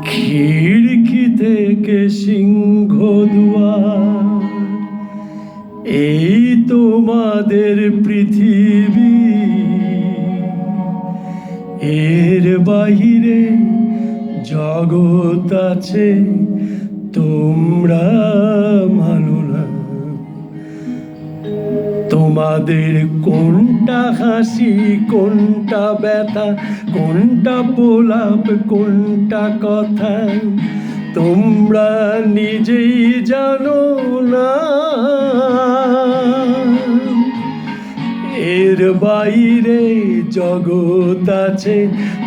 খিড়কি থেকে সিংহ দুয়ার, এই তোমাদের পৃথিবী। এর বাহিরে জগৎ আছে, তোমরা মানো না। তোমাদের কোনটা হাসি, কোনটা ব্যথা, কোনটা প্রলাপ, কোনটা কথা, তোমরা নিজেই জানো না। এর বাইরে জগৎ আছে,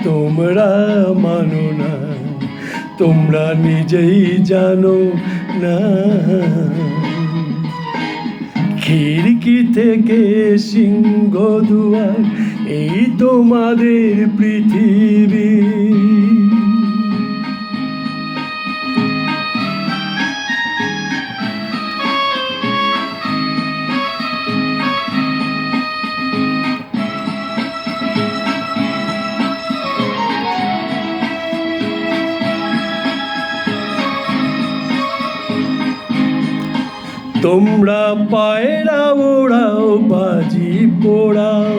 তোমরা মানো না। তোমরা নিজেই জানো না। খিড়কি থেকে সিংহ দুয়ার, এই তোমাদের পৃথিবী। তোমরা পায়রা ওড়াও, বাজি পোড়াও,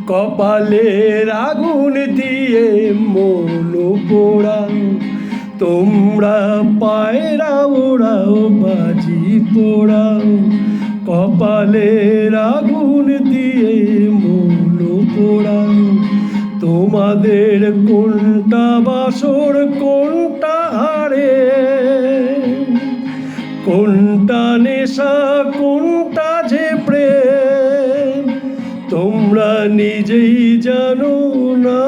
কপালের আগুন দিয়ে মন পোড়াও। তোমরা পায়রা ওড়াও, বাজি পোড়াও, কপালের আগুন দিয়ে মন পোড়াও। তোমাদের কোনটা বাসর, কোনটা হারে, কোনটা নেশা, কোনটা যে প্রেম, তোমরা নিজেই জানো না।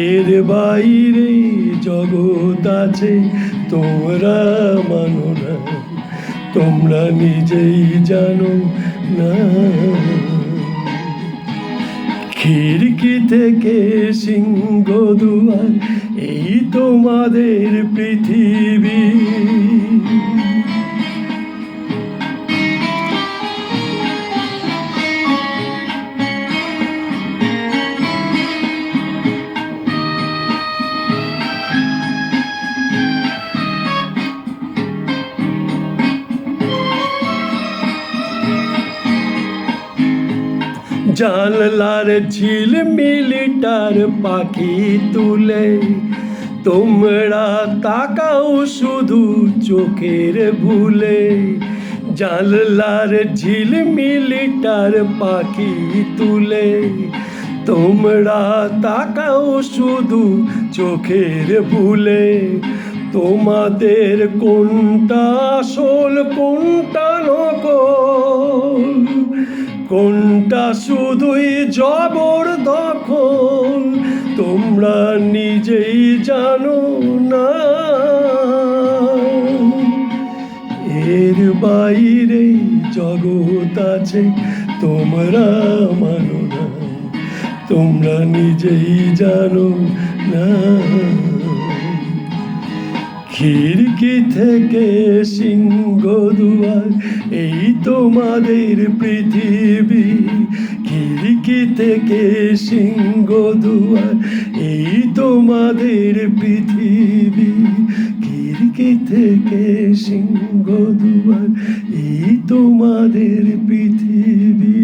এর বাইরে জগৎ আছে, তোমরা মানো না। তোমরা নিজেই জানো না। খিড়কি থেকে সিংহ দুয়ার, এই তোমাদের পৃথিবী। জানলার ঝিলমিলিটার পাখি তুলে, তোমরা তাকাও শুধু চোখের ভুলে। জানলার ঝিলমিলিটার পাখি তুলে, তোমরা তাকাও শুধু চোখের ভুলে। তোমাদের কোনটা আসল, কোনটা নকল, কোনটা শুধুই জবরদখল, তোমরা নিজেই জানো না। এর বাইরে জগৎ আছে, তোমরা মানো না। তোমরা নিজেই জানো না। খিড়কি থেকে সিংহ দুয়ার, এই তোমাদের পৃথিবী। খিড়কি থেকে সিংহ দুয়ার, এই তোমাদের পৃথিবী। খিড়কি থেকে সিংহ দুয়ার, এই তোমাদের পৃথিবী।